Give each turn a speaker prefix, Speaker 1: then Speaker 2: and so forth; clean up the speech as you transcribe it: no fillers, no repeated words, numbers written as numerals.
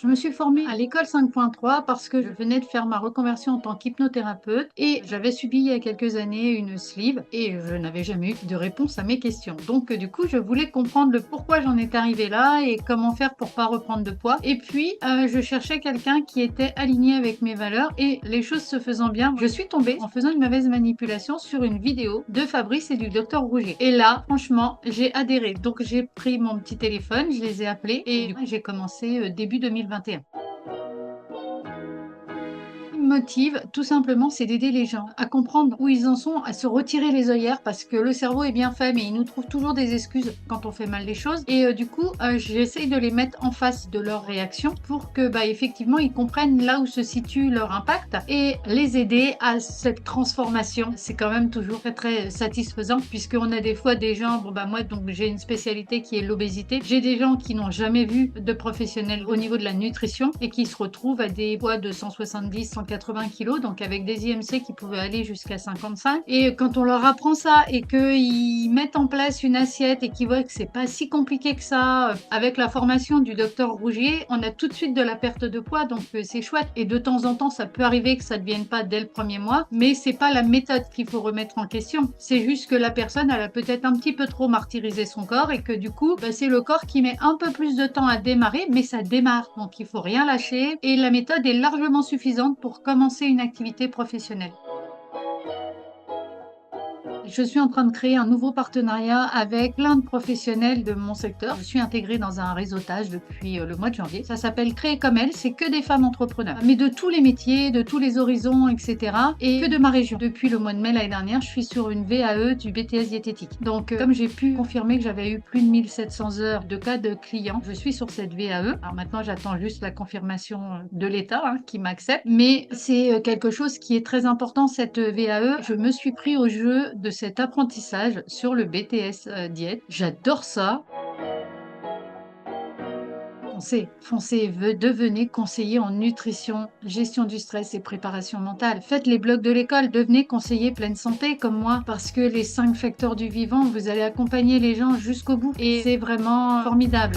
Speaker 1: Je me suis formée à l'école 5.3 parce que je venais de faire ma reconversion en tant qu'hypnothérapeute et j'avais subi il y a quelques années une sleeve et je n'avais jamais eu de réponse à mes questions. Donc du coup, je voulais comprendre le pourquoi j'en étais arrivée là et comment faire pour pas reprendre de poids. Et puis, je cherchais quelqu'un qui était aligné avec mes valeurs et les choses se faisant bien, je suis tombée en faisant une mauvaise manipulation sur une vidéo de Fabrice et du docteur Rouget. Et là, franchement, j'ai adhéré. Donc j'ai pris mon petit téléphone, je les ai appelés et du coup, j'ai commencé début 2021. Me motive, tout simplement, c'est d'aider les gens à comprendre où ils en sont, à se retirer les œillères parce que le cerveau est bien fait, mais il nous trouve toujours des excuses quand on fait mal les choses. Et du coup, j'essaye de les mettre en face de leurs réactions pour que, effectivement, ils comprennent là où se situe leur impact et les aider à cette transformation. C'est quand même toujours très, très satisfaisant puisqu'on a des fois des gens, moi, donc j'ai une spécialité qui est l'obésité. J'ai des gens qui n'ont jamais vu de professionnels au niveau de la nutrition et qui se retrouvent à des poids de 170, 180 kilos, donc avec des IMC qui pouvaient aller jusqu'à 55. Et quand on leur apprend ça et qu'ils mettent en place une assiette et qu'ils voient que c'est pas si compliqué que ça, avec la formation du docteur Rougier, on a tout de suite de la perte de poids, donc c'est chouette. Et de temps en temps, ça peut arriver que ça ne devienne pas dès le premier mois, mais c'est pas la méthode qu'il faut remettre en question. C'est juste que la personne, elle a peut-être un petit peu trop martyrisé son corps et que du coup, c'est le corps qui met un peu plus de temps à démarrer, mais ça démarre. Donc il faut rien lâcher et la méthode est largement suffisante pour commencer une activité professionnelle. Je suis en train de créer un nouveau partenariat avec plein de professionnels de mon secteur. Je suis intégrée dans un réseautage depuis le mois de janvier. Ça s'appelle Créer comme elle. C'est que des femmes entrepreneurs, mais de tous les métiers, de tous les horizons, etc. Et que de ma région. Depuis le mois de mai l'année dernière, je suis sur une VAE du BTS diététique. Donc, comme j'ai pu confirmer que j'avais eu plus de 1700 heures de cas de clients, je suis sur cette VAE. Alors maintenant, j'attends juste la confirmation de l'État qui m'accepte. Mais c'est quelque chose qui est très important, cette VAE. Je me suis pris au jeu de cet apprentissage sur le BTS diète. J'adore ça. Foncez, devenez conseiller en nutrition, gestion du stress et préparation mentale. Faites les blocs de l'école, devenez conseiller pleine santé comme moi, parce que les 5 facteurs du vivant, vous allez accompagner les gens jusqu'au bout et c'est vraiment formidable.